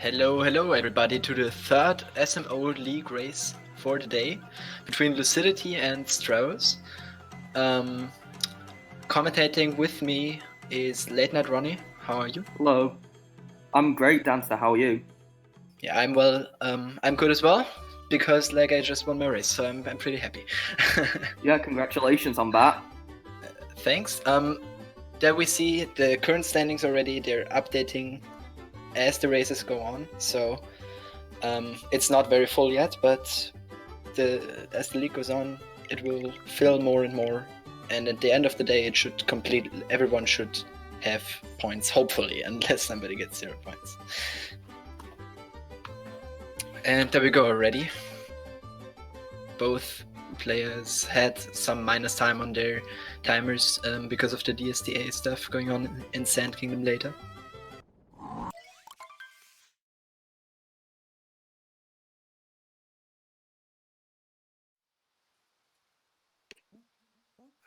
Hello everybody to the third SMO league race for the day between Lucidityy and Stravos. Commentating with me is Late Night Ronnie. How are you? Hello. I'm great, Dancer. How are you? Yeah, I'm well. I'm good as well because I just won my race, so I'm pretty happy. Yeah, congratulations on that. Thanks. There we see the current standings already. They're updating as the races go on, so it's not very full yet, but as the league goes on, it will fill more and more, and at the end of the day, it should everyone should have points, hopefully, unless somebody gets 0 points. And there we go already. Both players had some minus time on their timers because of the DSTA stuff going on in Sand Kingdom later.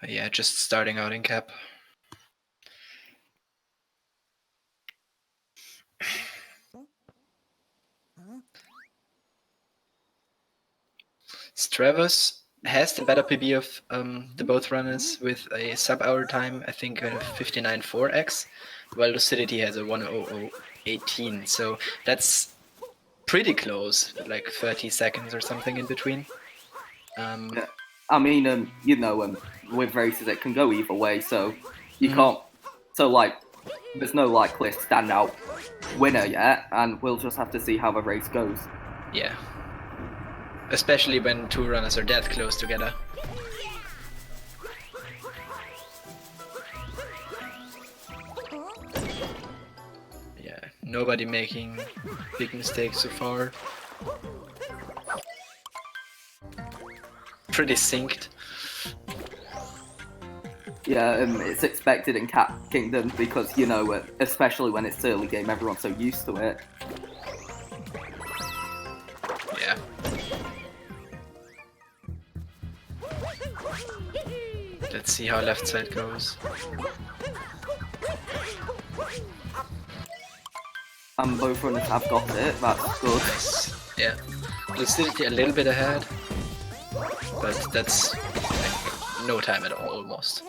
Yeah, just starting out in cap. Stravos has the better PB of the both runners with a sub-hour time, I think 59.4x, while Lucidityy has a 1:00:18, so that's pretty close, like 30 seconds or something in between. Yeah. I mean, with races it can go either way, so you can't. So there's no clear standout winner yet, and we'll just have to see how the race goes. Yeah. Especially when two runners are that close together. Yeah, nobody making big mistakes so far. Pretty synced. Yeah, it's expected in Cat Kingdom because, especially when it's early game, everyone's so used to it. Yeah. Let's see how left side goes. And both runners have got it, that's good. Nice. Yeah. Lucidityy a little bit ahead, but that's no time at all, almost.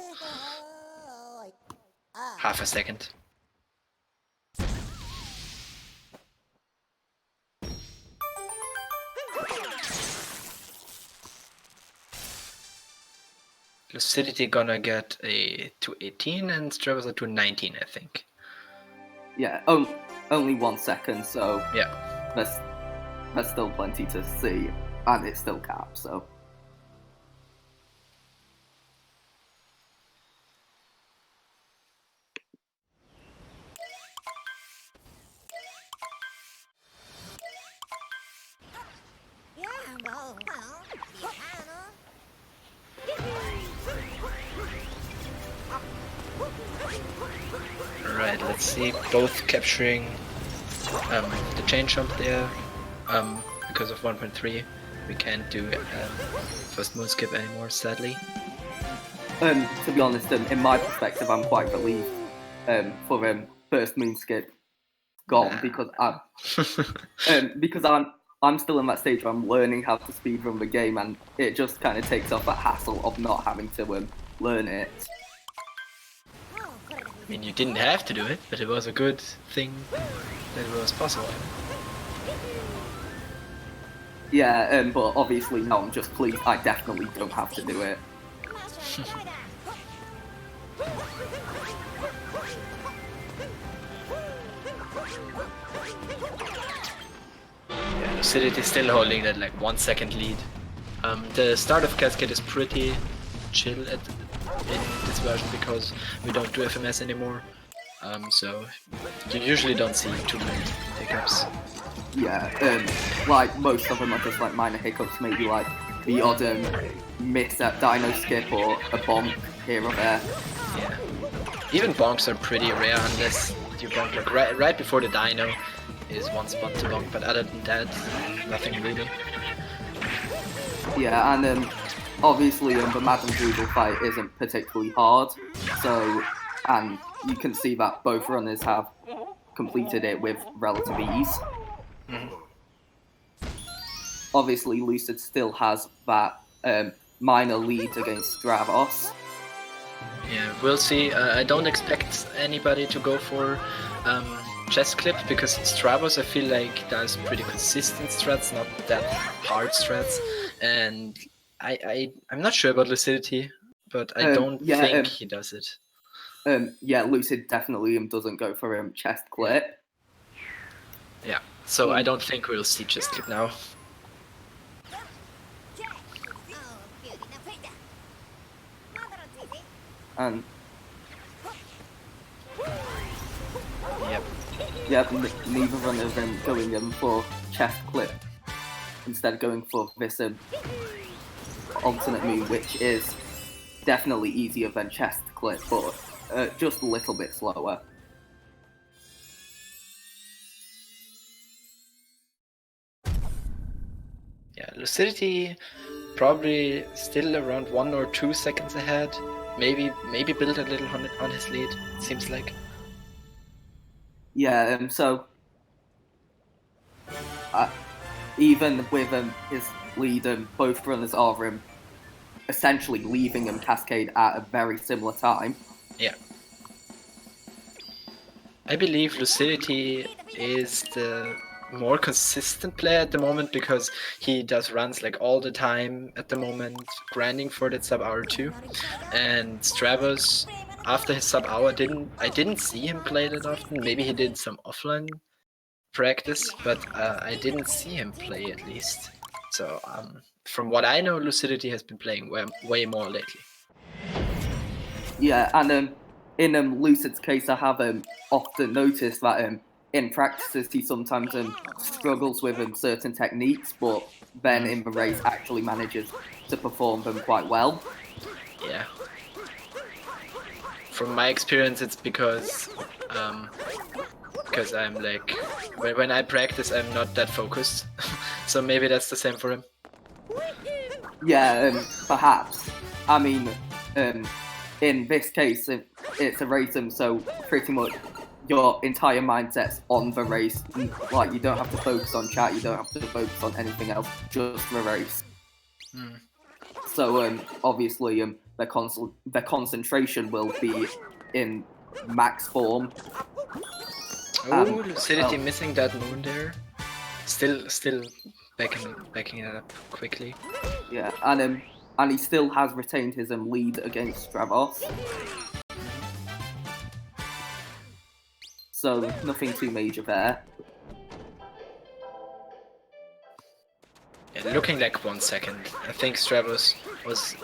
Half a second. Lucidityy gonna get a 2:18 and Stravos a 2:19, I think. Yeah, only 1 second, so yeah, there's still plenty to see, and it's still cap, so. Alright, let's see. Both capturing the chain jump there. Because of 1.3, we can't do first moon skip anymore, sadly. To be honest, in my perspective, I'm quite relieved for first moon skip gone because I'm still in that stage where I'm learning how to speedrun the game, and it just kind of takes off that hassle of not having to learn it. I mean, you didn't have to do it, but it was a good thing that it was possible. Yeah, but obviously now I'm just pleased I definitely don't have to do it. Yeah, Lucidityy is still holding that 1 second lead. The start of Cascade is pretty chill in this version because we don't do FMS anymore. So you usually don't see too many hiccups. Yeah, most of them are just minor hiccups, maybe the odd miss at Dino skip or a bonk here or there. Yeah, even bonks are pretty rare unless you bonk right before the Dino is one spot to bonk, but other than that, nothing really. Yeah, and obviously the Madam Doodle fight isn't particularly hard, and you can see that both runners have completed it with relative ease. Mhm. Obviously, Lucid still has that minor lead against Stravos. Yeah, we'll see. I don't expect anybody to go for chest clip because Stravos, I feel like, does pretty consistent strats, not that hard strats. And I'm not sure about Lucidity, but I don't think he does it. Yeah, Lucid definitely doesn't go for chest clip. Yeah, so I don't think we'll see chest clip now. And yep, neither one of them going for chest clip, instead going for this alternate move, which is definitely easier than chest clip, but just a little bit slower. Yeah, Lucidity probably still around 1 or 2 seconds ahead. Maybe build a little on his lead, it seems like. Yeah, so even with his lead, both runners are essentially leaving Cascade at a very similar time. Yeah. I believe Lucidity is the more consistent player at the moment because he does runs like all the time at the moment, grinding for that sub hour too. And Stravos, after his sub hour, I didn't see him play that often. Maybe he did some offline practice, but I didn't see him play at least. So from what I know, Lucidity has been playing way more lately. Yeah, and in Lucid's case, I have often noticed that in practices he sometimes struggles with certain techniques, but then in the race actually manages to perform them quite well. Yeah. From my experience, it's because I'm like, when I practice, I'm not that focused. So maybe that's the same for him. Yeah, perhaps. I mean, in this case, it's a race, so pretty much your entire mindset's on the race. Like, you don't have to focus on chat, you don't have to focus on anything else, just the race. So, obviously, the concentration will be in max form. Oh, Lucidity missing that moon there. Still backing it up quickly. Yeah, and he still has retained his lead against Stravos. So nothing too major there. Yeah, looking like 1 second. I think Stravos was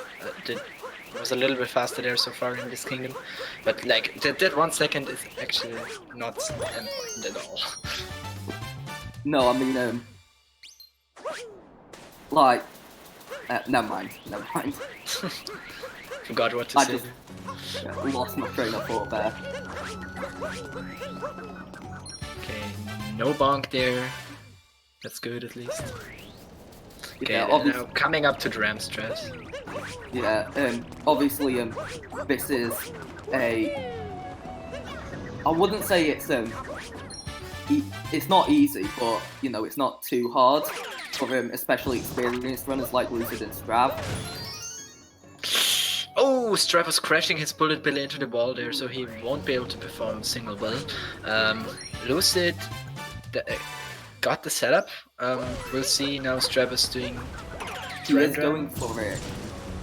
a little bit faster there so far in this kingdom, but like that 1 second is actually not important at all. No, I mean, like, never mind. Forgot what to say. I just lost my train of thought there. Okay, no bonk there. That's good at least. Okay, Yeah, now coming up to Dram strat. Yeah, obviously, this is I wouldn't say it's not easy, but you know, it's not too hard for especially experienced runners like Lucid and Strav. Oh, Stravos crashing his bullet bill into the wall there, so he won't be able to perform single well. Lucid got the setup. We'll see now Stravos doing. He is going for it.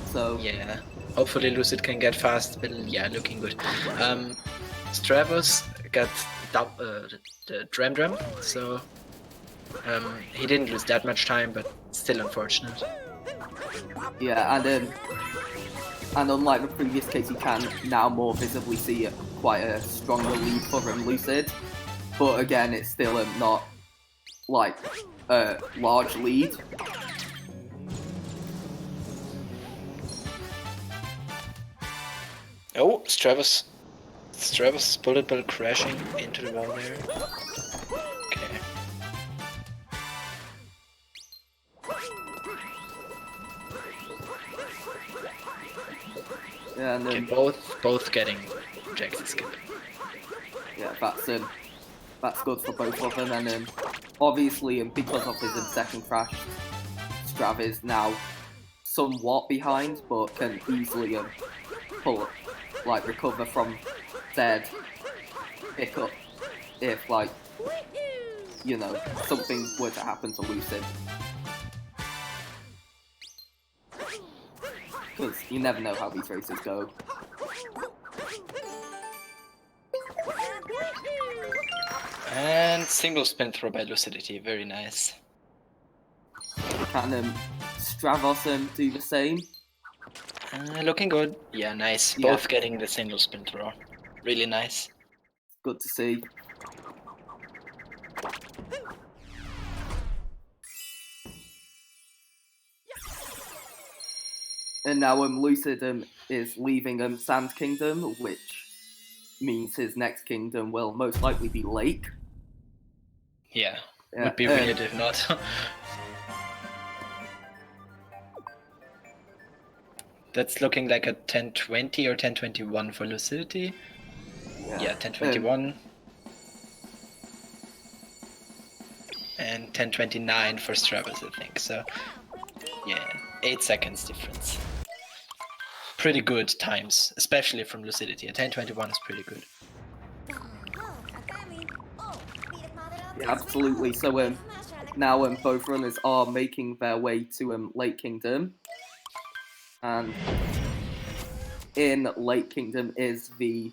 So yeah, hopefully Lucid can get fast, but yeah, looking good. Stravos got the dram, so he didn't lose that much time, but still unfortunate. Yeah, and unlike the previous case, you can now more visibly see quite a stronger lead for Lucid, but again, it's still not like a large lead. Oh, Stravos bullet bill crashing into the wall there. Okay. Yeah, and okay, both getting objective skip. Yeah, that's that's good for both of them. And obviously, because of his second crash, Strav is now somewhat behind, but can easily recover from said hiccup if something were to happen to Lucid. Because you never know how these races go. And single spin throw by Lucidityy, very nice. Can Stravos do the same? Looking good. Yeah, nice. Yeah. Both getting the single spin throw. Really nice. Good to see. And now Lucid is leaving Sand Kingdom, which means his next kingdom will most likely be Lake. Yeah, would be weird if not. That's looking like a 1020 or 1021 for Lucidityy. Yeah, 1021. And 1029 for Stravos, I think. So, yeah, 8 seconds difference. Pretty good times, especially from Lucidityy. A 1021 is pretty good. Yeah, absolutely. So now both runners are making their way to Lake Kingdom. And in Lake Kingdom is the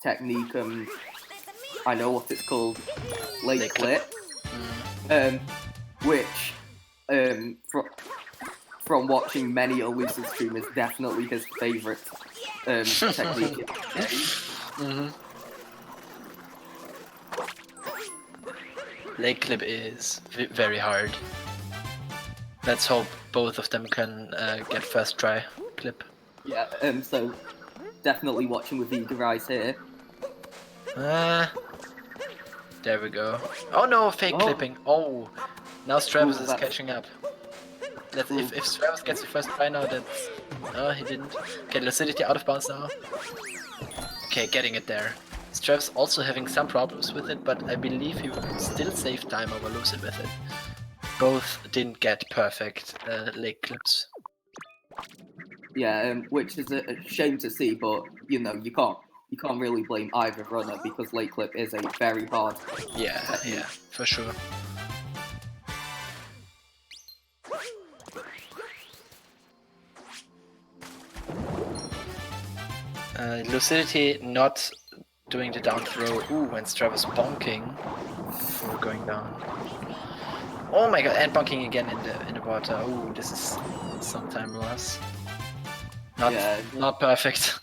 technique, I know what it's called, Lake Clip, which from watching many Elusive streamers, definitely his favourite technique. Lake Clip is very hard. Let's hope both of them can get first try clip. Yeah, so definitely watching with eager eyes here. There we go. Oh no, fake clipping. Oh, now Stravos is catching up. If Stravos gets the first try now, that's... Oh, he didn't. Okay, Lucidityy out of bounds now. Okay, getting it there. Stravos also having some problems with it, but I believe he will still save time over Lucid with it. Both didn't get perfect Lake clips. Yeah, which is a shame to see, but you can't really blame either runner because Lake Clip is a very hard technique. Yeah, for sure. Lucidityy not doing the down throw. Ooh, and Stravos bonking before going down. Oh my god, and bonking again in the water. Ooh, this is some time loss. Not perfect.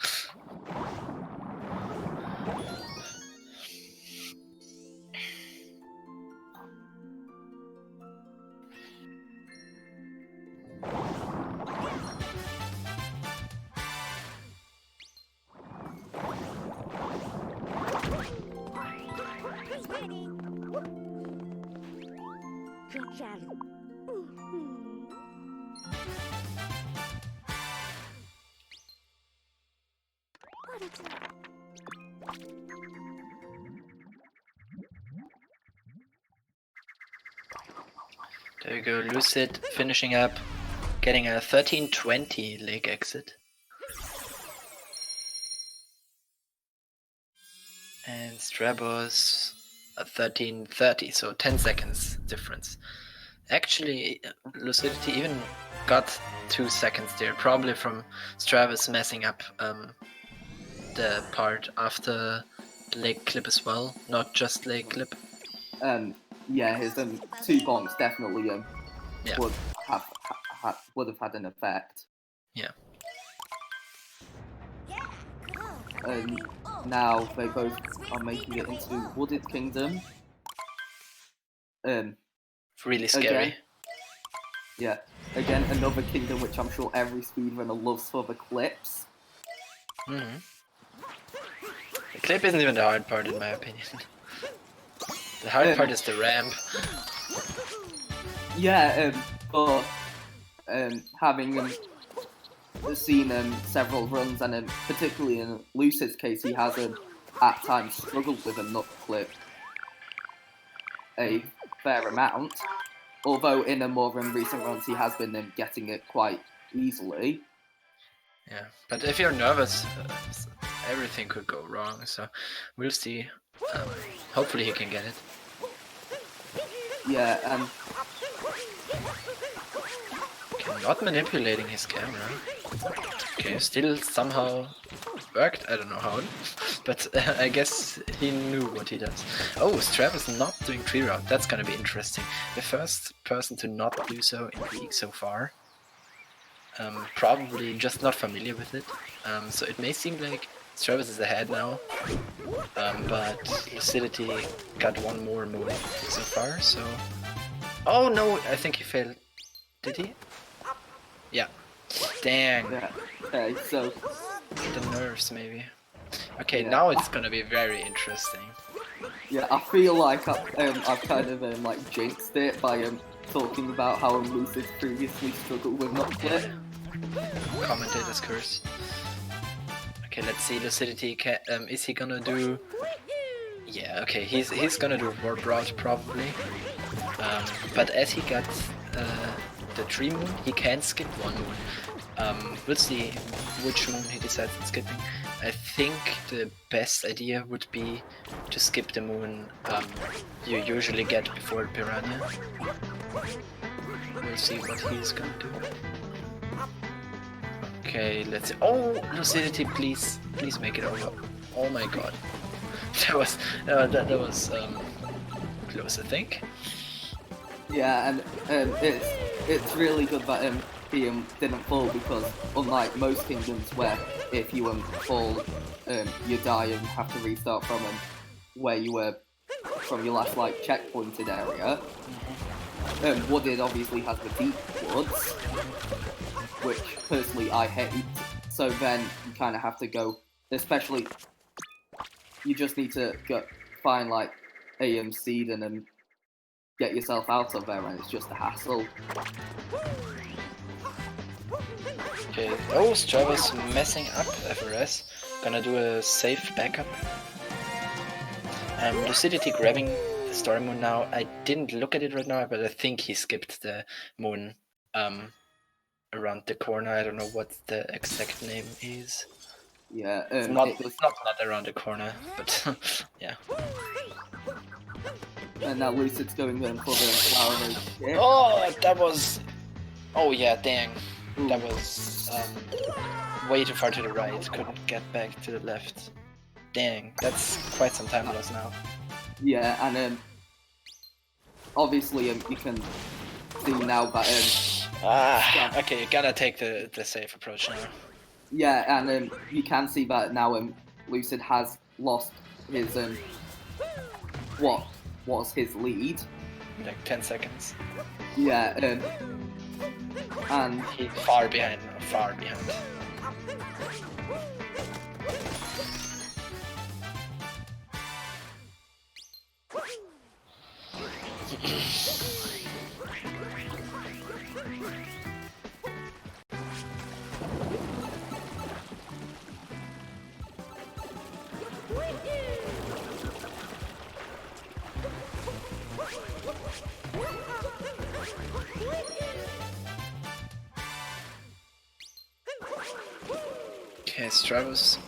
There we go, Lucid finishing up, getting a 1320 leg exit. And Stravos a 1330, so 10 seconds difference. Actually, Lucidityy even got 2 seconds there, probably from Stravos messing up the part after leg clip as well, not just leg clip. Yeah, his 2 bonks definitely would have had an effect. Yeah. Now they both are making it into Wooded Kingdom. Really scary. Again, another kingdom which I'm sure every speedrunner loves for the clips. The clip isn't even the hard part in my opinion. The hard part is the ramp. Yeah, but having seen several runs, and particularly in Lucid's case, he has at times struggled with a nut clip a fair amount, although in a more recent runs he has been getting it quite easily. Yeah, but if you're nervous, everything could go wrong, so we'll see. Hopefully he can get it. Yeah, and... Okay, not manipulating his camera. Okay, still somehow worked, I don't know how, but I guess he knew what he does. Oh, Stravos not doing pre-route, that's gonna be interesting. The first person to not do so in the league so far. Probably just not familiar with it, so it may seem like Stravos is ahead now, but Lucidityy got one more move so far, so... Oh no, I think he failed. Did he? Yeah. Dang. Yeah. Okay, so... The nerves, maybe. Okay, Yeah. now it's gonna be very interesting. Yeah, I feel like I've kind of like jinxed it by talking about how Lucid previously struggled with not clip. Commentators curse. Okay, let's see. Lucidityy, is he gonna do? Yeah, okay, he's gonna do warp route probably. But as he got the 3 moon, he can skip 1 moon. We'll see which moon he decides on skipping. I think the best idea would be to skip the moon you usually get before Piranha. We'll see what he's gonna do. Okay, let's see. Oh, Lucidityy, please make it over. Oh my god, that was close, I think. Yeah, and it's really good that he didn't fall, because unlike most kingdoms where if you fall, you die and have to restart from where you were from your last like checkpointed area. Wooded obviously has the deep woods, which personally I hate. So then you kind of have to go, especially you just need to find like a seed and get yourself out of there, and it's just a hassle. Okay, oh, Stravos messing up FRS. Gonna do a safe backup. Lucidityy grabbing the story moon now. I didn't look at it right now, but I think he skipped the moon around the corner. I don't know what the exact name is. Yeah, it's not around the corner, but yeah. And now Lucid's going in for the flower shit. Oh, that was... Oh yeah, dang. Ooh. That was way too far to the right. Couldn't get back to the left. Dang, that's quite some time lost now. Yeah, and obviously you can see now that okay, you gotta take the safe approach now. Yeah, and you can see that now Lucid has lost his what was his lead. Like 10 seconds. Yeah, and he's far behind now, far behind. Okay, Stravos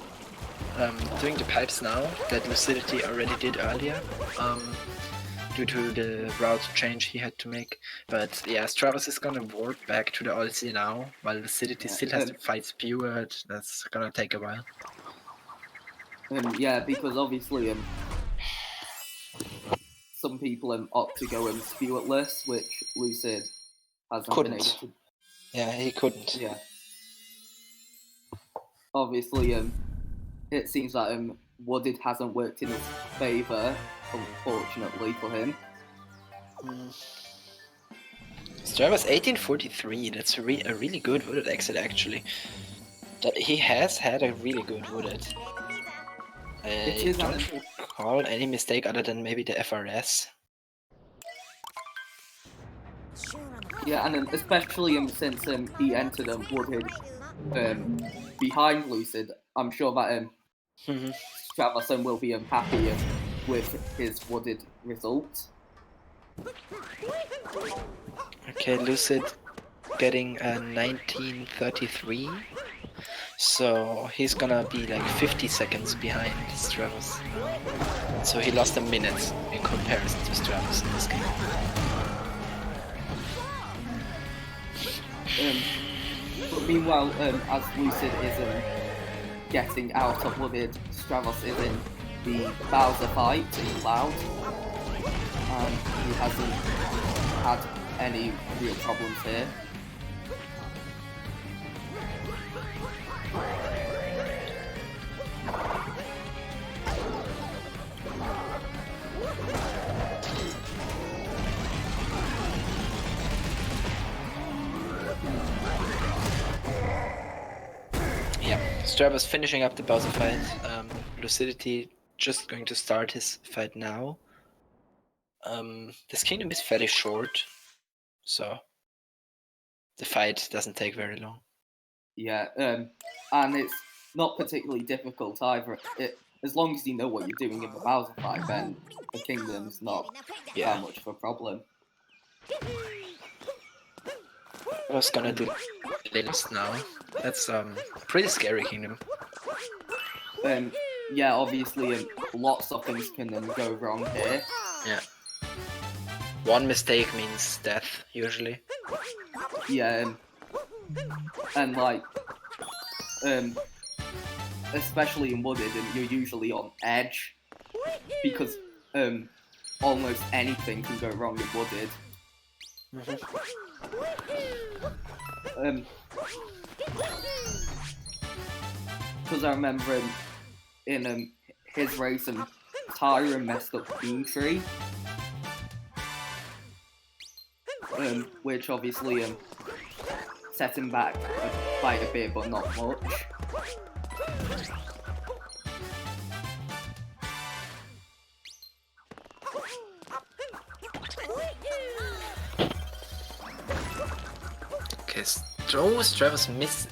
doing the pipes now that Lucidityy already did earlier, due to the route change he had to make. But yeah, Stravos is gonna warp back to the Odyssey now, while Lucidityy still has to fight Speward. That's gonna take a while. Yeah, because obviously some people opt to go Spewartless, which Lucid hasn't been able to. Yeah, he couldn't. Yeah. Obviously, it seems that Wooded hasn't worked in his favour, unfortunately for him. Stravos 1843, that's a really good Wooded exit actually. That he has had a really good Wooded. I don't recall any mistake other than maybe the FRS. Yeah, and especially since he entered Wooded behind Lucid, I'm sure that Stravos will be happy with his wooded result. Okay, Lucid getting a 1933. So he's gonna be like 50 seconds behind Stravos. So he lost a minute in comparison to Stravos in this game. But meanwhile, as Lucid is getting out of wooded, Stravos is in the Bowser fight in Cloud. And he hasn't had any real problems here. Stravos finishing up the Bowser fight. Lucidityy just going to start his fight now. This kingdom is fairly short, so the fight doesn't take very long. Yeah, and it's not particularly difficult either. As long as you know what you're doing in the Bowser fight, then the kingdom's not that much of a problem. I was gonna do Lilith now. That's pretty scary kingdom. Yeah, obviously lots of things can go wrong here. Yeah. One mistake means death, usually. Yeah, and like, especially in wooded, you're usually on edge because almost anything can go wrong in wooded. Because I remember in his race, Tyra messed up Beam Tree, which obviously set him back quite a bit, but not much. Okay, Stravos missed.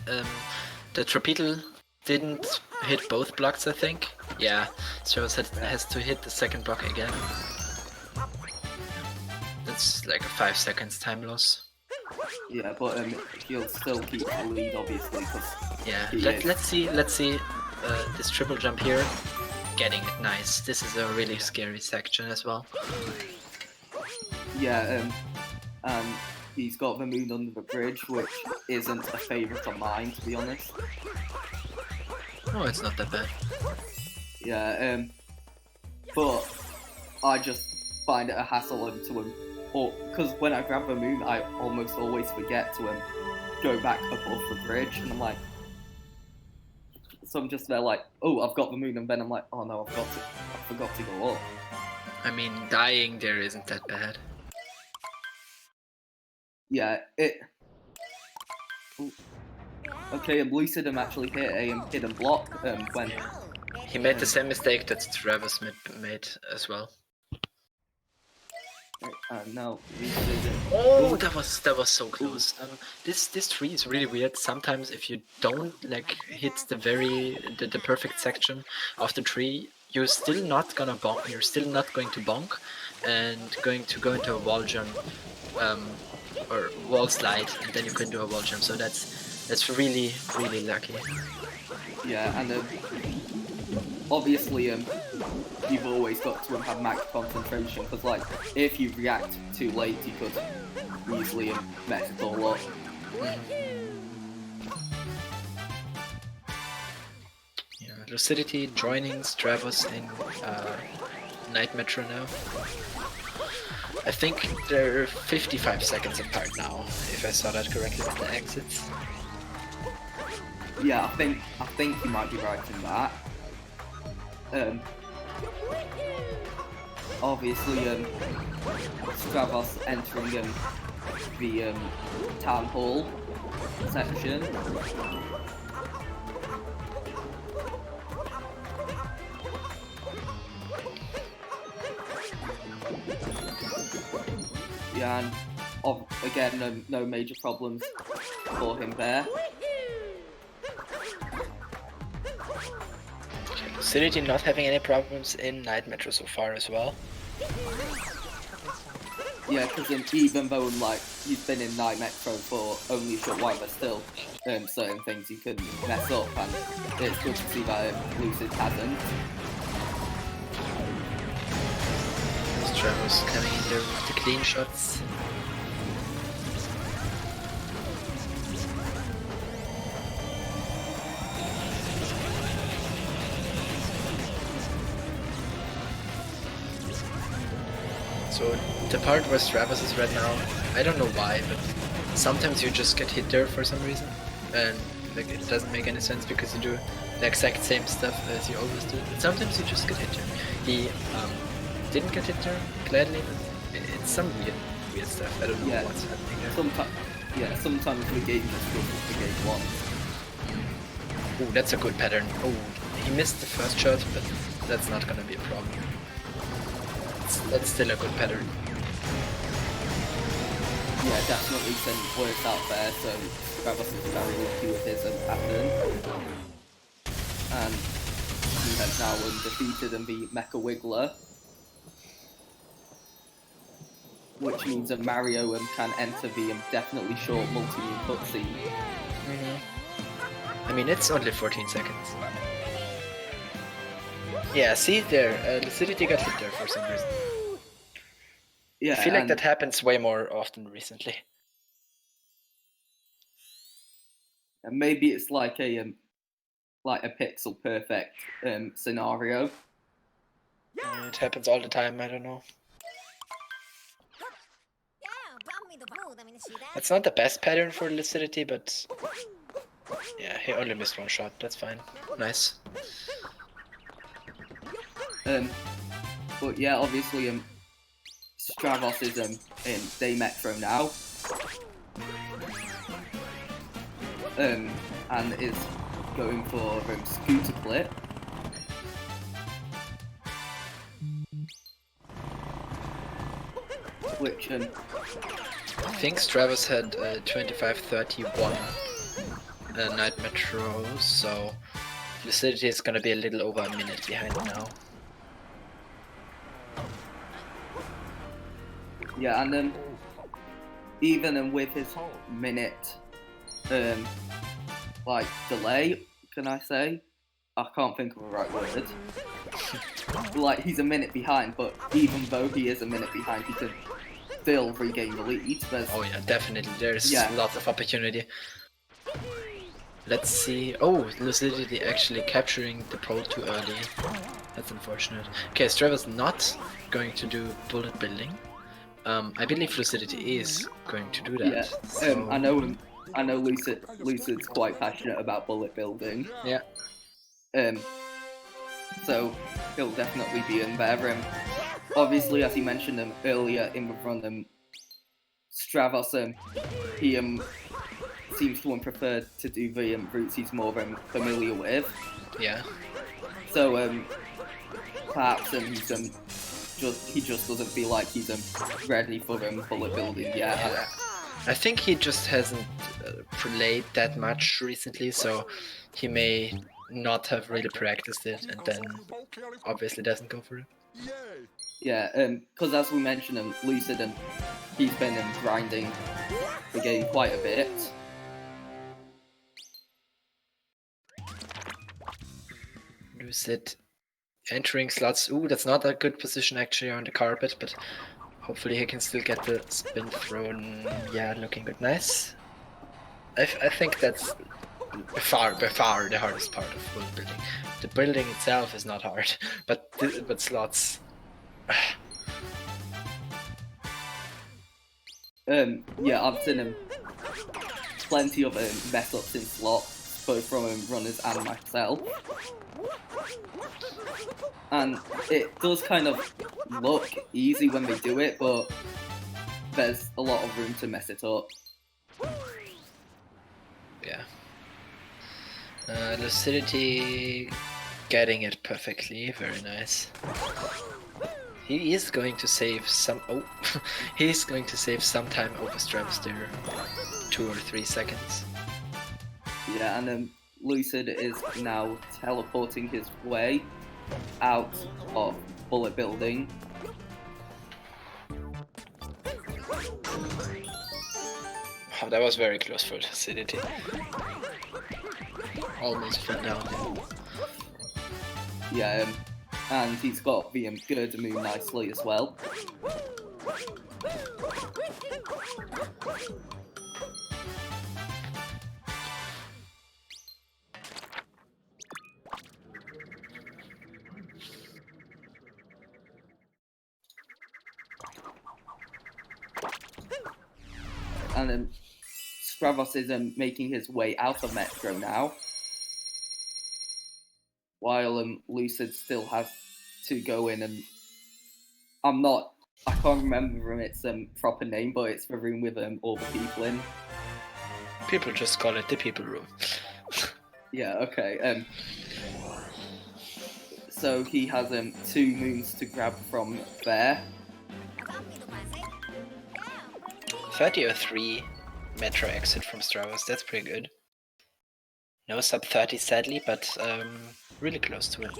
The torpedo didn't hit both blocks, I think. Yeah, Stravos has to hit the second block again. That's like a 5 seconds time loss. Yeah, but he'll still keep the lead, obviously. Yeah, let's see this triple jump here. Getting it nice. This is a really scary section as well. Yeah, he's got the moon under the bridge, which isn't a favourite of mine, to be honest. Oh, it's not that bad. Yeah, but I just find it a hassle to because when I grab the moon, I almost always forget to go back above the bridge, and I'm like, so I'm just there like, oh, I've got the moon, and then I'm like, oh no, I forgot to go up. I mean, dying there isn't that bad. Yeah, okay, and Lucid actually hit a hidden block when he made the same mistake that Stravos made as well. No, Lucid. Oh, that was so close. This tree is really weird. Sometimes if you don't like hit the perfect section of the tree, you're still not gonna bonk. You're still not going to bonk, and going to go into a wall jump. Or wall slide, and then you can do a wall jump. So that's really lucky. Yeah, and obviously you've always got to have max concentration, because like if you react too late, you could easily mess it all up. Yeah, Lucidityy joining Stravos in Night Metro now. I think they're 55 seconds apart now, if I saw that correctly with the exits. Yeah, I think you might be right in that. Obviously, Stravos entering the town hall section. Yeah, and again, no major problems for him there. Lucidityy not having any problems in Night Metro so far as well. Yeah, because even though like you've been in Night Metro for only a short while, there's still certain things you can mess up, and it's good to see that Lucid hasn't. Stravos coming in there with the clean shots. So the part where Stravos is right now, I don't know why, but sometimes you just get hit there for some reason, and like it doesn't make any sense because you do the exact same stuff as you always do. But sometimes you just get hit there. He didn't get hit there gladly, but it's some weird stuff. I don't know what's happening there. Sometimes the game just goes with the game once. Oh, that's a good pattern. Oh, he missed the first shot, but that's not gonna be a problem. That's still a good pattern. Yeah, definitely some works out there, so Stravos is very lucky with his pattern. And he has now defeated and beat Mecha Wiggler. Which means that Mario can enter the definitely short multi-room cutscene. I mean, it's only 14 seconds. Yeah, see there, Lucidityy got hit there for some reason. Yeah, I feel like that happens way more often recently. And maybe it's like a pixel perfect scenario. It happens all the time, I don't know. It's not the best pattern for Lucidityy, but yeah, he only missed one shot, that's fine. Nice. But yeah, obviously Stravos is in Day Metro now. And is going for Scooter Clip. Which I think Stravos had 25:31 Night Metro, so Lucidityy is gonna be a little over a minute behind now. Yeah, and even with his minute delay, can I say? I can't think of the right word. Like, he's a minute behind, but even though he is a minute behind, he could still regain the lead. Oh yeah, definitely. There's lots of opportunity. Let's see. Oh, Lucidityy actually capturing the pole too early. That's unfortunate. Okay, Stravos not going to do bullet building. I believe Lucidityy is going to do that. Yeah, so... I know Lucid's quite passionate about bullet building. Yeah. So he'll definitely be in there. Obviously, as he mentioned earlier in the run, Stravos he seems to prefer to do the routes he's more familiar with. Yeah. So perhaps he just doesn't feel like he's ready for bullet building yet. Yeah. I think he just hasn't played that much recently, so he may not have really practiced it, and then obviously doesn't go for it. Yeah, because as we mentioned, Lucid he's been grinding the game quite a bit. Lucid entering slots. Ooh, that's not a good position actually on the carpet, but hopefully he can still get the spin thrown. Yeah, looking good. Nice. I think that's by far the hardest part of world building. The building itself is not hard, but slots. Yeah, I've seen plenty of mess ups in slots, both from runners and myself. And it does kind of look easy when they do it, but there's a lot of room to mess it up. Yeah. Lucidityy getting it perfectly, very nice. He is going to save some. Oh, he's going to save some time over Stravos there, 2 or 3 seconds. Yeah, and Lucid is now teleporting his way out of bullet building. Oh, that was very close for Lucidity. Almost fell down. Yeah, and he's got the girder move nicely as well. And Stravos is making his way out of Metro now, while Lucid still has to go in, and I can't remember its proper name, but it's the room with all the people in. People just call it the people room. Yeah, okay. So he has 2 moons to grab from there. 30:03 Metro exit from Stravos, that's pretty good. No sub 30 sadly, but really close to it.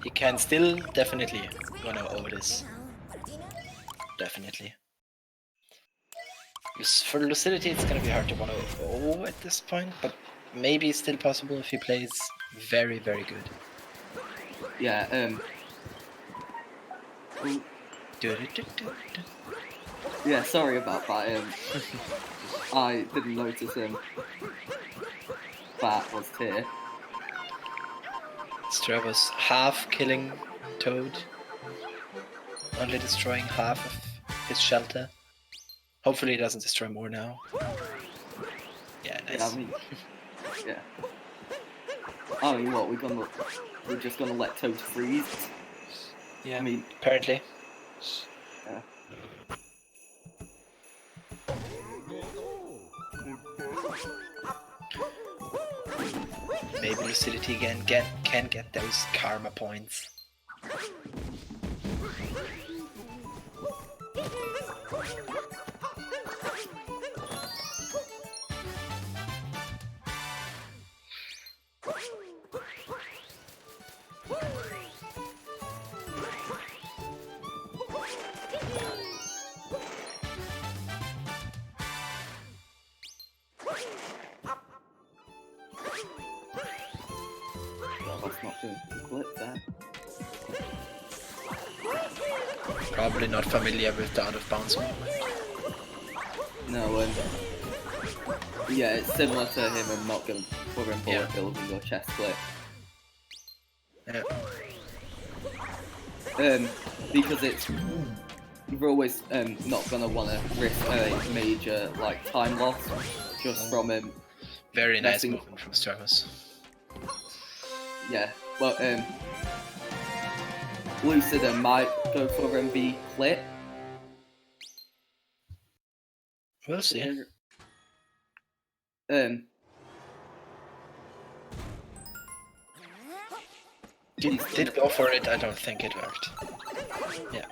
He can still definitely wanna Odyssey. Definitely. For Lucidity it's gonna be hard to 1-0 at this point, but maybe still possible if he plays very, very good. Yeah, yeah, sorry about that. I didn't notice that was here. Stravos half killing Toad, only destroying half of his shelter. Hopefully he doesn't destroy more now. Yeah, nice. Yeah, I mean, yeah. I mean, what, we're just gonna let Toad freeze? Yeah, I mean, apparently. Yeah. Maybe Lucidity again can get those karma points. That's not going to clip there. Probably not familiar with the out of bounds movement. No, yeah, it's similar to him and not going for him bullet building or chest clip. Yeah. Because you're always not gonna want to risk a major time loss just from very nice movement from Stravos. Yeah, but Lucid might go for the clip. We'll see. Did go for it, I don't think it worked. Yeah.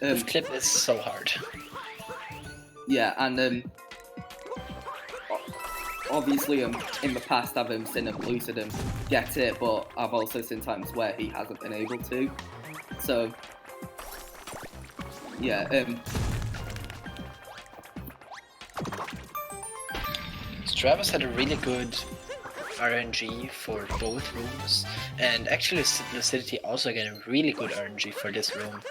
This clip is so hard. Yeah, and obviously in the past I've seen Lucid get it, but I've also seen times where he hasn't been able to. So yeah, Stravos had a really good RNG for both rooms, and actually Lucidity also got a really good RNG for this room.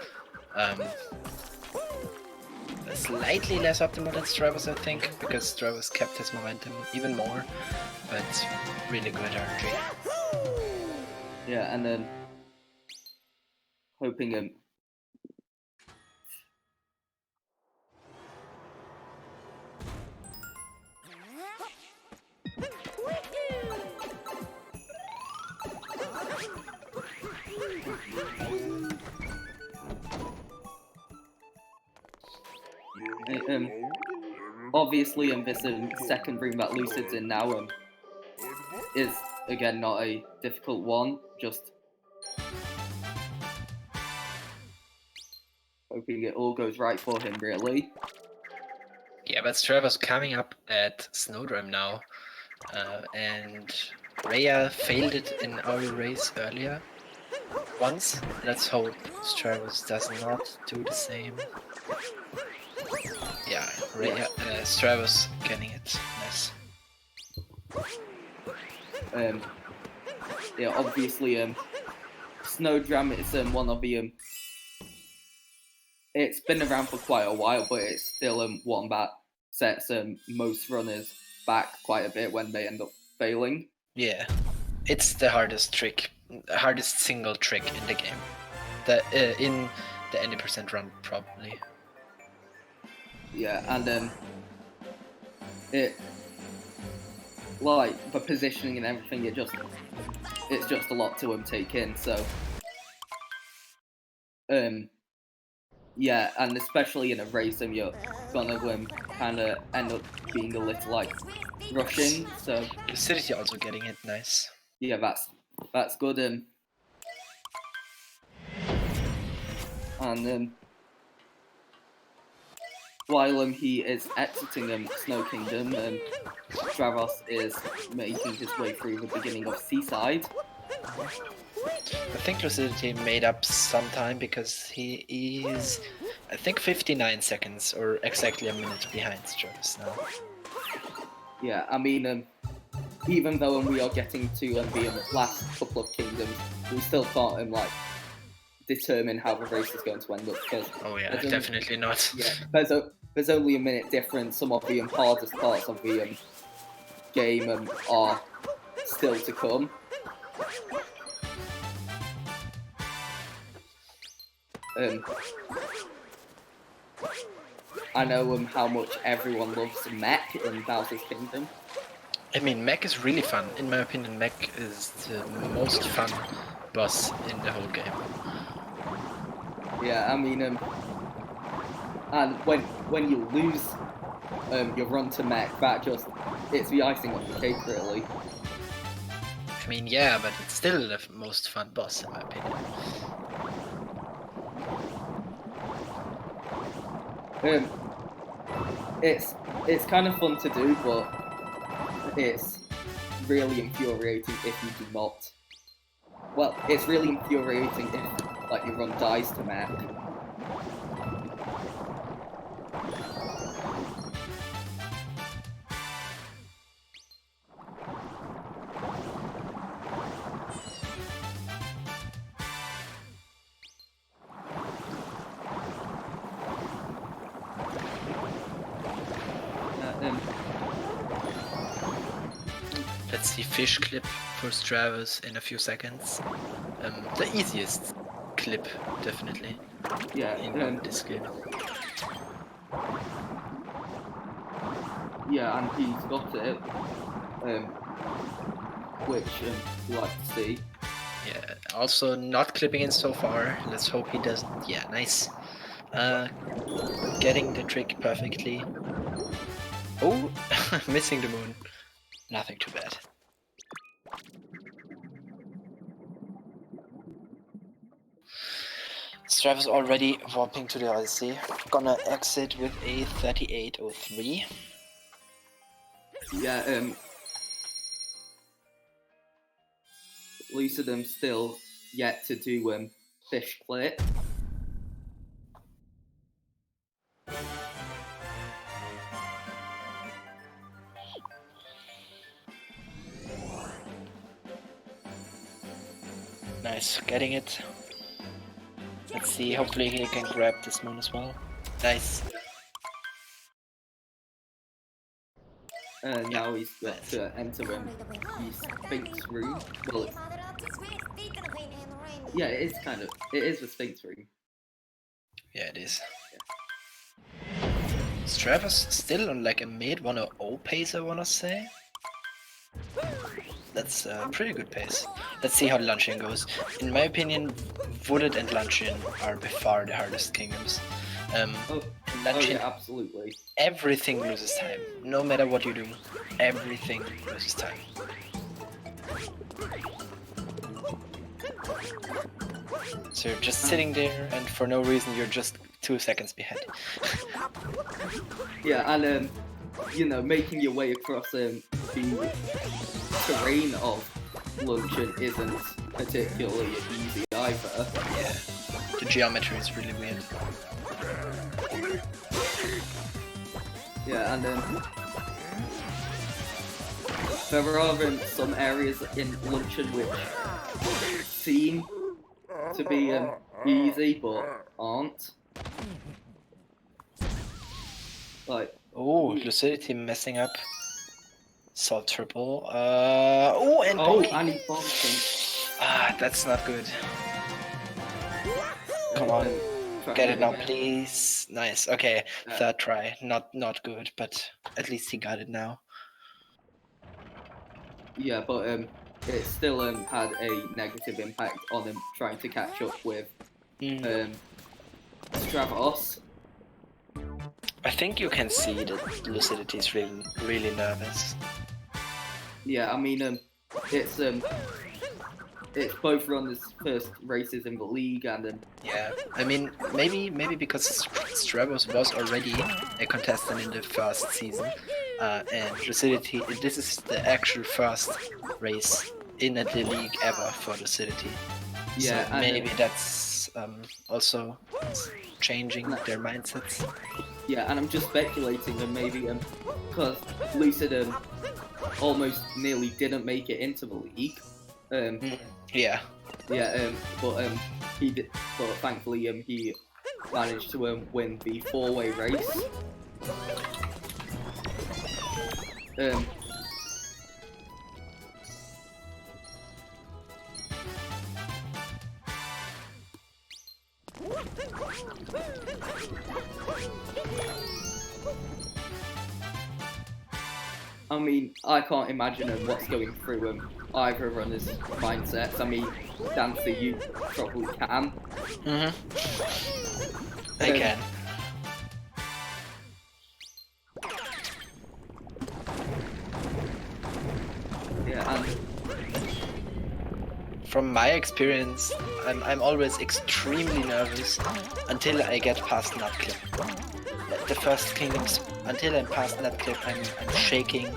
Slightly less optimal than Stravos, I think, because Stravos kept his momentum even more, but really good RNG. Yeah, and then hoping obviously this second room that Lucid's in now is again not a difficult one, just hoping it all goes right for him, really. Yeah, but Stravos coming up at Snowdrum now, and Rhea failed it in our race earlier. Once. Let's hope Stravos does not do the same. Yeah, Rhea, Stravos getting it. Nice. Yeah, obviously, Snowdram is one of the it's been around for quite a while, but it's still one that sets most runners back quite a bit when they end up failing. Yeah, it's the hardest trick, hardest single trick in the game. In the 80% run, probably. Yeah, and it like the positioning and everything. It's just a lot to take in. So yeah, and especially in a race, you're gonna kind of end up being a little like rushing. So Lucidityy also getting it, nice. Yeah, that's good. And while he is exiting Snow Kingdom, Stravos is making his way through the beginning of Seaside. I think Lucidityy made up some time because he is, I think, 59 seconds or exactly a minute behind Stravos now. Yeah, I mean, even though we are getting to the last couple of kingdoms, we still can't like determine how the race is going to end up. Because definitely not. Yeah, there's only a minute difference. Some of the hardest parts of the game are still to come. I know how much everyone loves Mech in Bowser's Kingdom. I mean, Mech is really fun. In my opinion, Mech is the most fun boss in the whole game. Yeah, I mean, and when you lose your run to Mech, it's the icing on the cake, really. I mean, yeah, but it's still the most fun boss, in my opinion. It's kind of fun to do, but it's really infuriating if you do not. Well, it's really infuriating if like your run dies to Mech. Let's see fish clip for Stravos in a few seconds. The easiest clip, definitely. Yeah, in this game. Yeah, and he's got it, which you like to see. Yeah, also not clipping in so far. Let's hope he doesn't. Yeah, nice. Getting the trick perfectly. Oh, missing the moon. Nothing too bad. Stravos already warping to the Odyssey. Gonna exit with a 38.03. Yeah, Lucidityy still yet to do fish clip. Nice, getting it. Let's see, hopefully he can grab this moon as well. Nice. Now he's got to enter the Sphinx room. Well, yeah, it is the Sphinx room. Yeah, it is. Stravos still on like a mid 1:00 pace, I wanna say. That's a pretty good pace. Let's see how Luncheon goes. In my opinion, Wooded and Luncheon are by far the hardest kingdoms. Luncheon, yeah, absolutely. Everything loses time. No matter what you do, everything loses time. So you're just sitting there, and for no reason, you're just 2 seconds behind. Yeah, and you know, making your way across the terrain of Luncheon isn't particularly easy either. Yeah, the geometry is really weird. Yeah, and there are some areas in Luncheon which seem to be easy but aren't. Like, oh, Lucidityy messing up. Salt triple. Oh, and bonky. and he bonked him. Ah, that's not good. Come on, get it now, please. Nice. Okay, third try. Not good, but at least he got it now. Yeah, but it still had a negative impact on him trying to catch up with Stravos. I think you can see that Lucidityy is really nervous. Yeah, I mean, it's both run his first races in the league, and yeah, I mean, maybe because Stravos was already a contestant in the first season, and Lucidityy, this is the actual first race in the league ever for Lucidityy. Yeah, so maybe that's also changing their mindsets. Yeah, and I'm just speculating that maybe because Lucid almost nearly didn't make it into the league. Yeah. Yeah, but he did. But thankfully, he managed to win the four-way race. I mean, I can't imagine what's going through either runner's mindsets. I mean, Dancer, you probably can. I can. Yeah, and from my experience, I'm always extremely nervous until I get past Nutclip. The first kingdoms, until I'm past Nutclip, I'm shaking.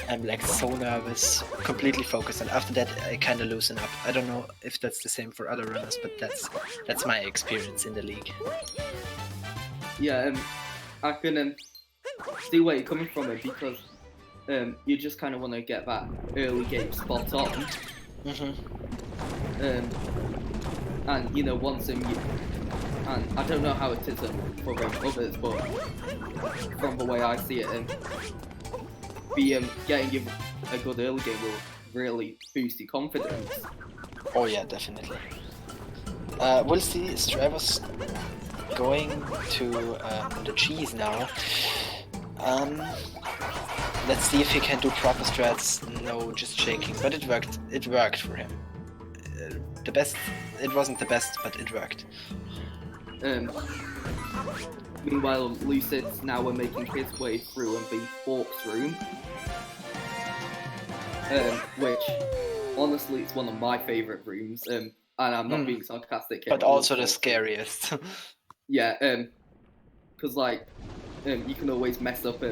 I'm like so nervous, completely focused, and after that I kind of loosen up. I don't know if that's the same for other runners, but that's my experience in the league. Yeah, I can see where you're coming from, because you just kind of want to get that early game spot on. And you know, once and I don't know how it is for others, but from the way I see it, getting you a good early game will really boost your confidence. Oh yeah, definitely. We'll see Stravos going to the cheese now. Let's see if he can do proper strats. No, just shaking, but it worked. It worked for him. It wasn't the best, but it worked. Meanwhile, Lucid's now making his way through the Forks room, which honestly is one of my favourite rooms, and I'm not being sarcastic here. But also the scariest. Yeah, because like you can always mess up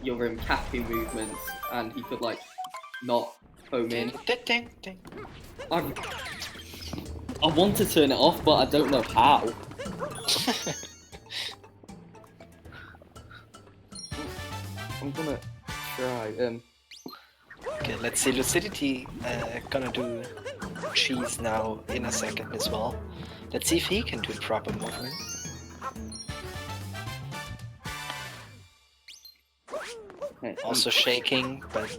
your capping movements, and he could like not home in. I want to turn it off, but I don't know how. I'm gonna try. Okay, let's see. Lucidityy gonna do cheese now in a second as well. Let's see if he can do proper movement. Also shaking, but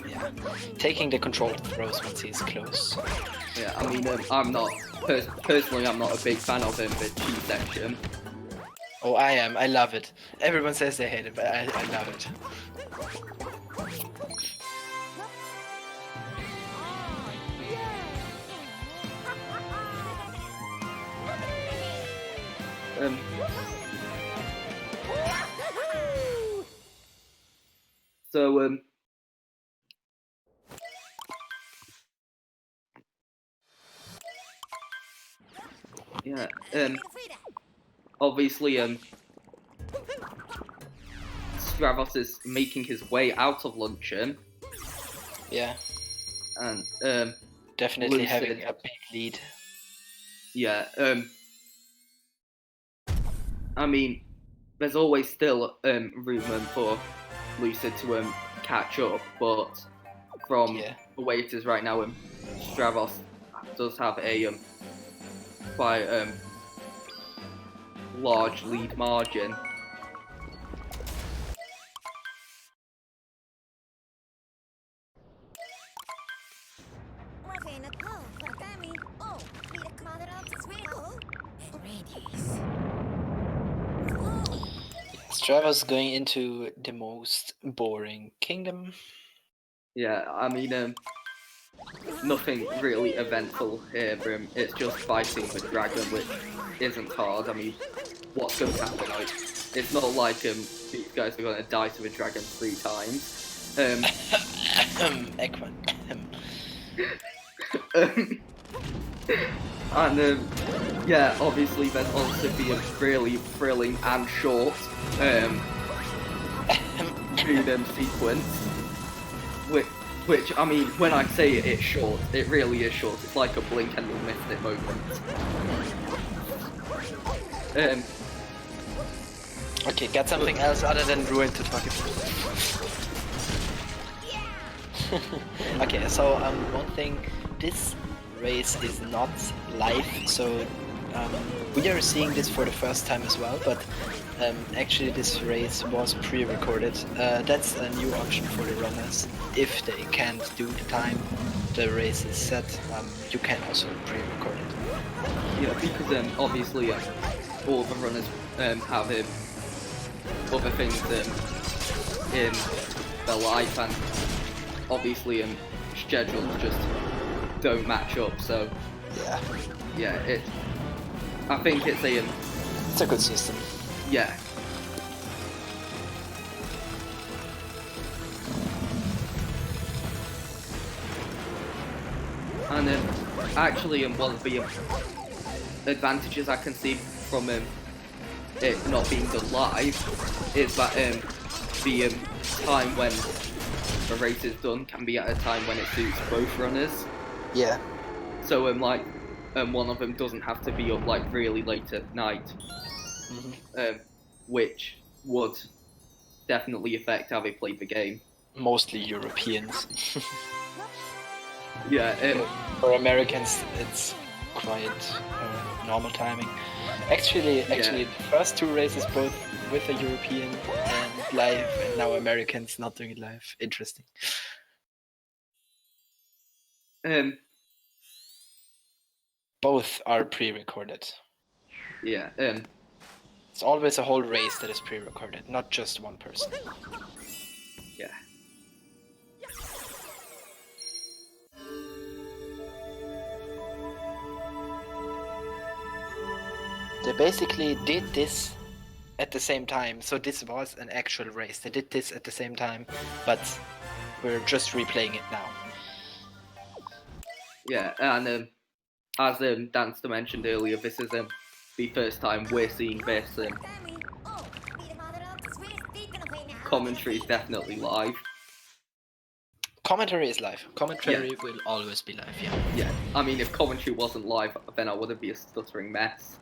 yeah, taking the controlled throws once he's close. Yeah, I mean, I'm not personally. I'm not a big fan of the cheese section. Oh, I am. I love it. Everyone says they hate it, but I love it. So yeah, obviously Stravos is making his way out of Luncheon, Yeah. And Definitely Lucid, having a big lead. Yeah. I mean, there's always still room for Lucid to catch up, but from the way it is right now, Stravos does have a quite large lead margin. Stravos going into the most boring kingdom. Yeah, I mean, nothing really eventful here for him. It's just fighting the dragon, which isn't hard. I mean, what's going to happen? Like, it's not like these guys are going to die to the dragon 3 times. Ekman. And yeah, obviously there's also being really thrilling and short freedom sequence, which I mean, when I say it's short, it really is short. It's like a blink and you'll miss it moment. Okay, got something else other than Ruin to talk about. Okay, so one thing, this race is not live, so we are seeing this for the first time as well, but actually this race was pre-recorded. That's a new option for the runners. If they can't do the time the race is set, you can also pre-record it. Yeah, because obviously all the runners have other things in their life, and obviously schedules just don't match up, so yeah, I think it's a good system. Yeah. And actually one of the advantages I can see from it not being done live is that the time when the race is done can be at a time when it suits both runners. Yeah. So like one of them doesn't have to be up like really late at night, which would definitely affect how they played the game. Mostly Europeans. Yeah. For Americans, it's quite normal timing. Actually, the first 2 races both with a European and live, and now Americans not doing it live. Interesting. Both are pre-recorded. Yeah. It's always a whole race that is pre-recorded, not just one person. Yeah. They basically did this at the same time, so this was an actual race. They did this at the same time, but we're just replaying it now. Yeah, and as Danster mentioned earlier, this is the first time we're seeing this. Commentary is definitely live. Commentary is live. Commentary will always be live, yeah. Yeah, I mean, if commentary wasn't live, then I wouldn't be a stuttering mess.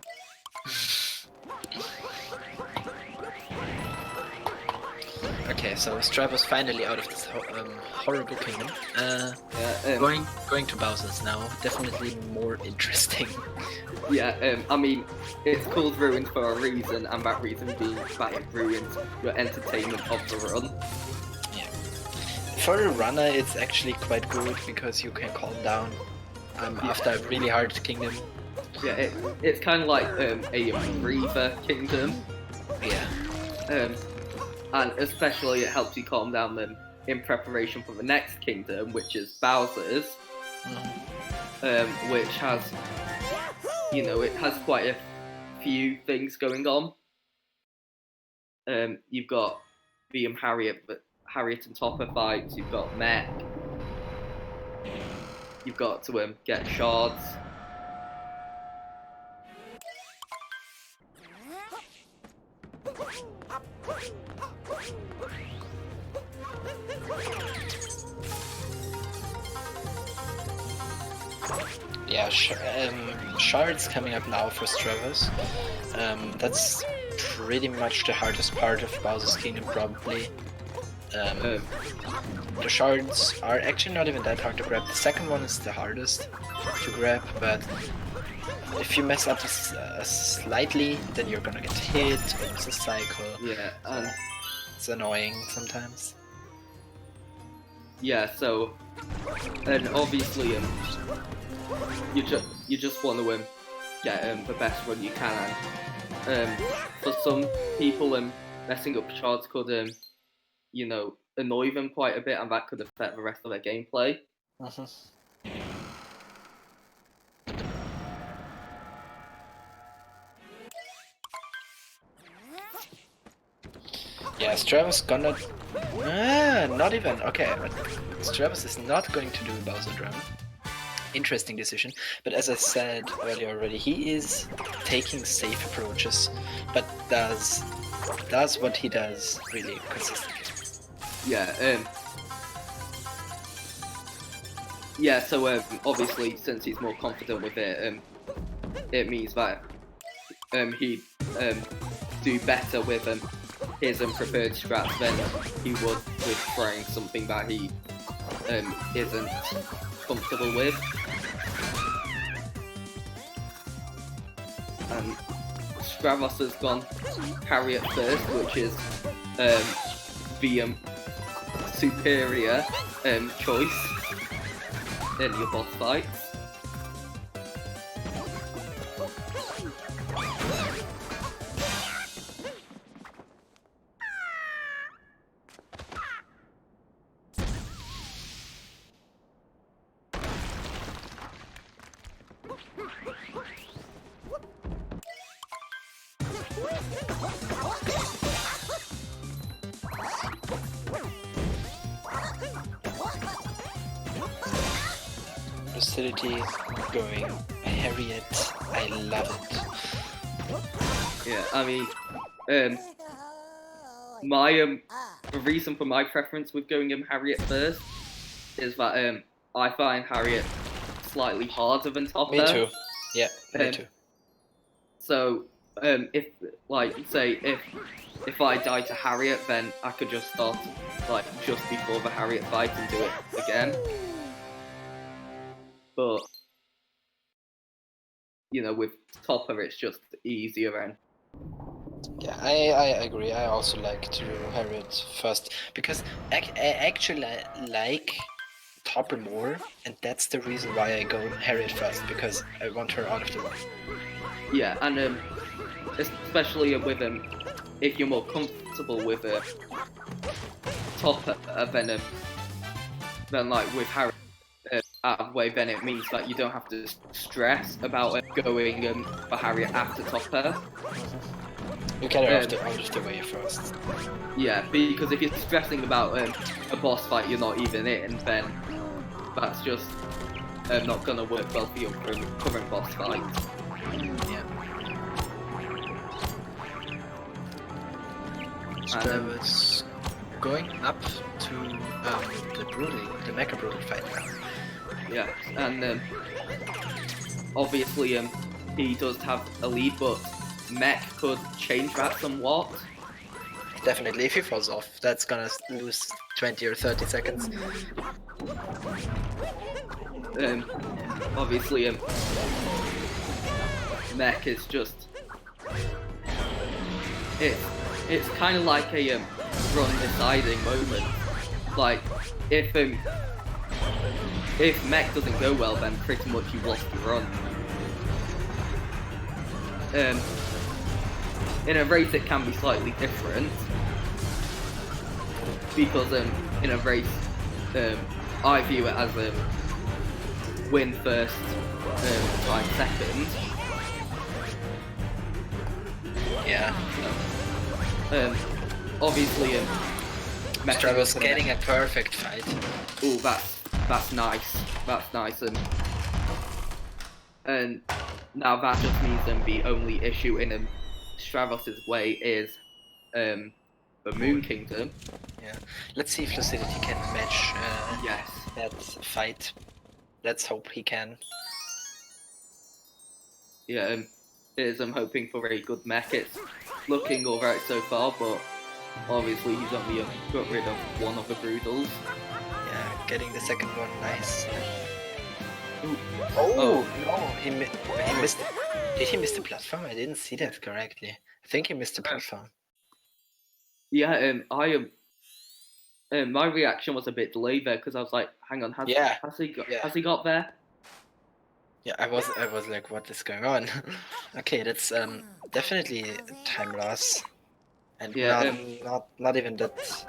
Okay, so Stravos finally out of this horrible kingdom. Going to Bowser's now. Definitely more interesting. Yeah, I mean, it's called Ruined for a reason, and that reason being that it ruins your entertainment of the run. Yeah. For a runner, it's actually quite good because you can calm down after a really hard kingdom. Yeah, it's kind of like a breather kingdom. Yeah. And especially it helps you calm down them in preparation for the next kingdom, which is Bowser's, which has, it has quite a few things going on. You've got the Harriet and Topper fights. You've got Mech. You've got to get shards. Yeah, shards coming up now for Stravos. That's pretty much the hardest part of Bowser's Kingdom, probably. The shards are actually not even that hard to grab. The second one is the hardest to grab, but if you mess up slightly, then you're gonna get hit, it's a cycle. Yeah, and it's annoying sometimes. Yeah, so, and obviously, you just want to get the best run you can. For some people, messing up shards could you know, annoy them quite a bit, and that could affect the rest of their gameplay. Yeah, Stravos gonna... not even. Okay, but Stravos is not going to do Bowser Drum. Interesting decision. But as I said earlier already, he is taking safe approaches, but does what he does really consistently. Yeah, yeah, so obviously, since he's more confident with it, it means that he'd do better with his preferred strats than he would with trying something that he isn't comfortable with. And Stravos has gone Harriet first, which is the superior choice in your boss fights. Lucidityy going Harriet, I love it. Yeah, I mean, my the reason for my preference with going Harriet first is that I find Harriet slightly harder than Topper. Me too. Yeah, me too. So if like say if I die to Harriet, then I could just start like just before the Harriet fight and do it again. But you know, with Topper, it's just easier and. Yeah, I agree. I also like to do Harriet first because I actually like Topper more, and that's the reason why I go Harriet first, because I want her out of the way. Yeah, and especially with if you're more comfortable with Topper than like with Harriet out of the way, then it means that you don't have to stress about going for Harriet after Topper. You get her out of the way first. Yeah, because if you're stressing about a boss fight you're not even in, then that's just not gonna work well for your current boss fight. Yeah. Stravos going up to the Mecha Brutal fight now. Yeah, and obviously he does have a lead, but Mech could change that somewhat. Definitely, if he falls off, that's gonna lose 20 or 30 seconds. Obviously, Mech is just it's kind of like a run deciding moment. Like if Mech doesn't go well, then pretty much you lost the run. In a race it can be slightly different, because in a race I view it as win first, time second. Yeah. Obviously Stravos getting a perfect fight. Oh, that's nice. That's nice. And now that just means the only issue in Stravos' way is the Moon Kingdom. Yeah. Let's see if Lucidityy can match yes. that fight. Let's hope he can. Yeah, I'm hoping for a good mech. It's looking alright so far, but obviously he's only got rid of one of the Brutals. Yeah, getting the second one, nice. Ooh. Oh no, he missed. Did he miss the platform? I didn't see that correctly. I think he missed the platform. Yeah, my reaction was a bit delayed there because I was like, "Hang on, has he got there?" Yeah, I was like, what is going on? Okay, that's definitely time loss, and not even that.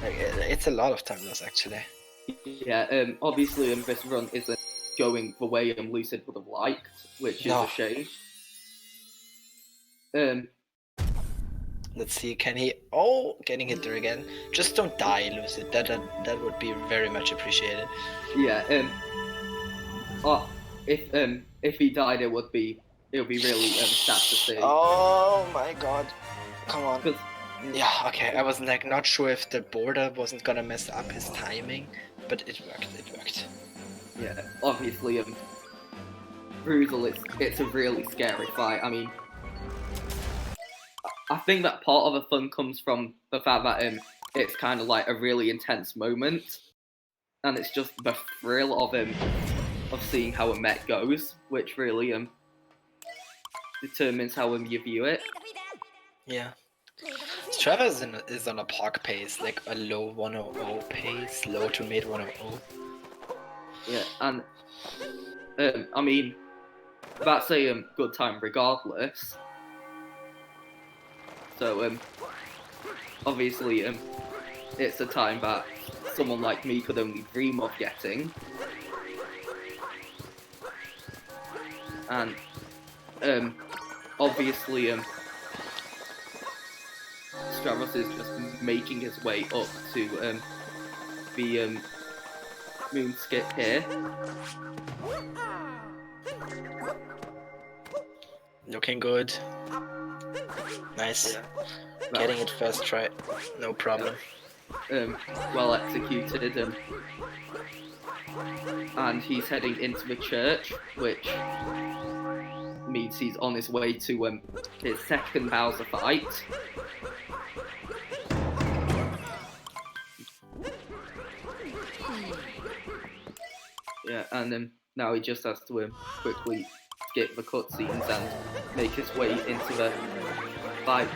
Like, it's a lot of time loss actually. Yeah, obviously this run isn't going the way Lucid would have liked, which is a shame. Let's see, can he? Oh, getting hit there again. Just don't die, Lucid. That would be very much appreciated. Yeah. If he died, it would be really sad to see. Oh my god! Come on. Yeah. Okay. I was like not sure if the border wasn't gonna mess up his timing, but it worked. It worked. Yeah. Obviously, Brutal. It's a really scary fight. I mean, I think that part of the fun comes from the fact that it's kind of like a really intense moment, and it's just the thrill of seeing how a mech goes, which really determines how you view it. Yeah. Stravos is on a POG pace, like a low 100 pace, low to mid 100. Yeah, and I mean that's a good time regardless. So obviously it's a time that someone like me could only dream of getting, and obviously Stravos is just making his way up to the moon skip here. Looking good. Nice. Yeah. Getting it first try. No problem. Well executed. And he's heading into the church, which means he's on his way to his second Bowser fight. Yeah, and now he just has to quickly skip the cutscenes and make his way into the fight.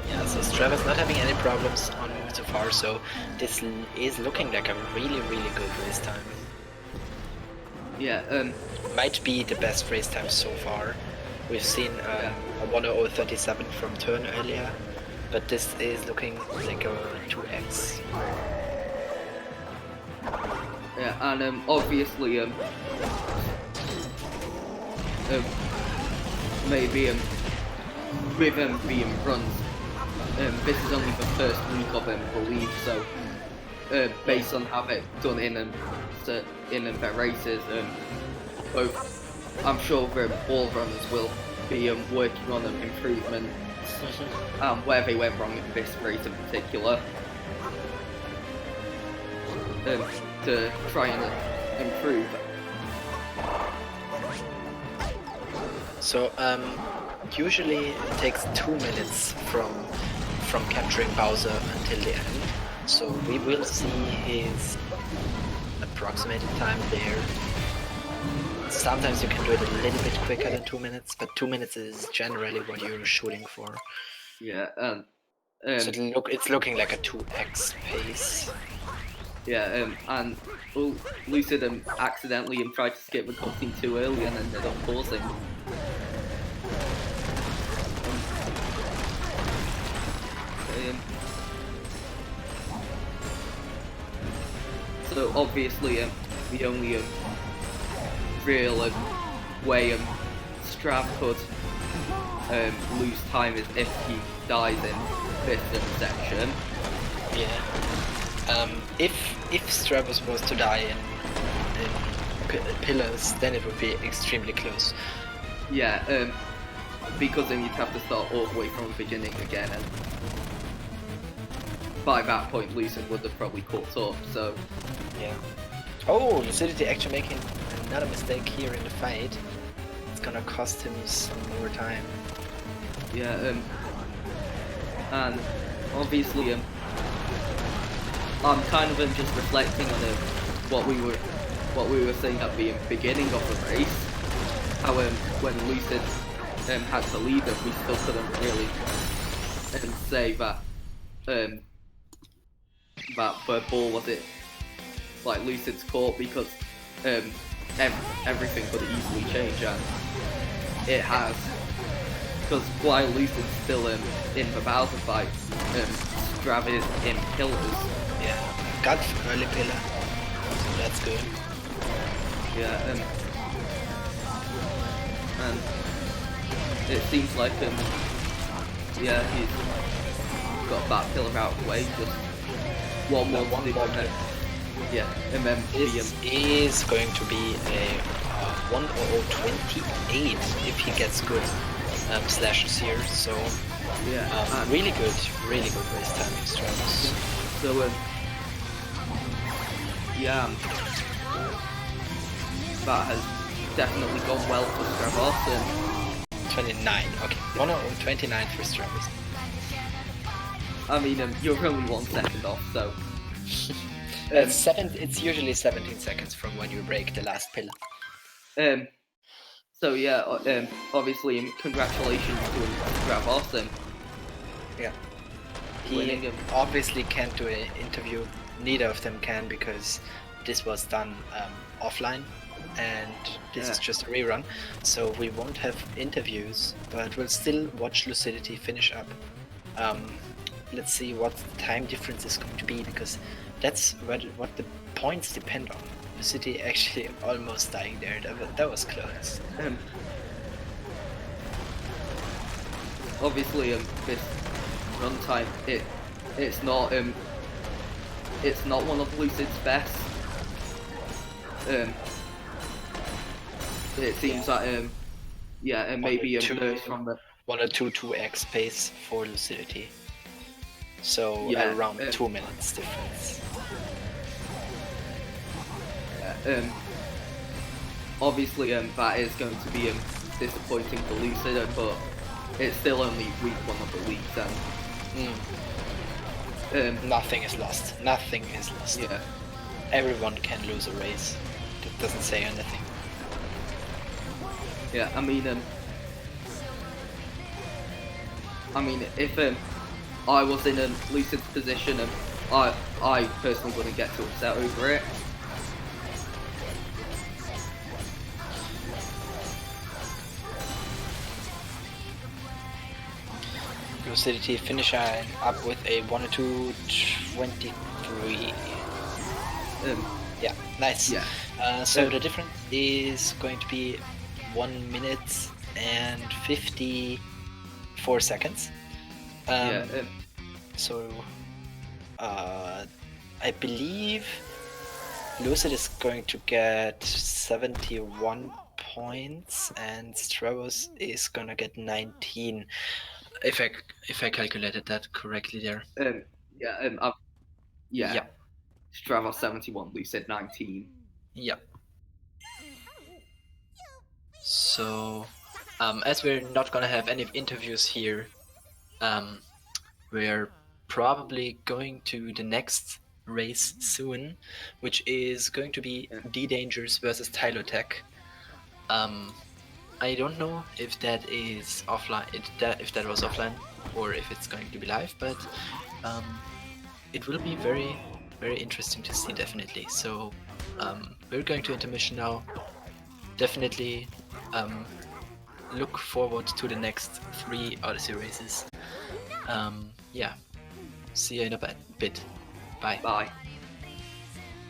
Yeah, so Stravos not having any problems on so far, so this is looking like a really, really good race time. Yeah, might be the best race time so far. We've seen a 1:00:37 from Turn earlier, but this is looking like a 2x. Yeah, and obviously maybe with being runs, this is only the first week of the league, so based on how they've done in their races, both I'm sure all runners will be working on improvements where they went wrong in this race in particular, to try and improve. So usually it takes 2 minutes from capturing Bowser until the end. So we will see his approximated time there. Sometimes you can do it a little bit quicker than 2 minutes, but 2 minutes is generally what you're shooting for. Yeah, so it's looking like a 2x pace. Yeah, and Lucid accidentally tried to skip the cutscene too early and ended up pausing. So obviously, the only real way Strav could lose time is if he dies in this section. Yeah. If Stravos was to die in pillars, then it would be extremely close. Yeah. Because then you'd have to start all the way from the beginning again, and by that point Lucid would have probably caught up, so... Yeah. Oh, Lucidityy actually making another mistake here in the fight. It's gonna cost him some more time. Yeah, and obviously, I'm kind of just reflecting on what we were saying at the beginning of the race. How when Lucid had to lead us, we still couldn't really say that that the ball was it like Lucid's court, because everything could easily change, and it has. Because while Lucid's still in the Bowser fight, Strav is in pillars. Yeah, got early pillar, so that's good. Yeah, and it seems like yeah, he's got that pillar out of the way. Just one more to do. Yeah, and then this is going to be a 1:28 if he gets good slashes here. So yeah, really good race timing, Stravos. So yeah, that has definitely gone well for Stravos. 29, okay, 1:29 for Stravos. I mean, you're only 1 second off, so. It's usually 17 seconds from when you break the last pillar. So yeah, obviously, congratulations to Stravos. Yeah. He obviously can't do an interview. Neither of them can, because this was done offline, and this is just a rerun. So we won't have interviews, but we'll still watch Lucidityy finish up. Let's see what the time difference is going to be, because that's what the points depend on. Lucidityy actually almost dying there. That was close. Obviously, this runtime, it's not one of Lucid's best. It seems that and maybe from the 1 or 2x pace for Lucidityy. So around 2 minutes difference. Obviously, that is going to be disappointing for Lucid, but it's still only week 1 of the league, and nothing is lost. Nothing is lost. Yeah. Everyone can lose a race. That doesn't say anything. Yeah, I mean, if I was in a Lucid's position, I personally wouldn't get too upset over it. Lucidityy finishing up with a 1:23. Yeah, nice. Yeah. So the difference is going to be 1 minute and 54 seconds. So I believe Lucid is going to get 71 points, and Stravos is gonna get 19. If I calculated that correctly there. Yeah. Stravos 71, Lucid 19. Yeah. So, as we're not gonna have any interviews here, we're probably going to the next race soon, which is going to be D-Dangers versus Tylotech. I don't know if that is offline, if that was offline, or if it's going to be live, but it will be very, very interesting to see, definitely. So we're going to intermission now. Definitely look forward to the next 3 Odyssey races. Yeah, see you in a bit. Bye. Bye.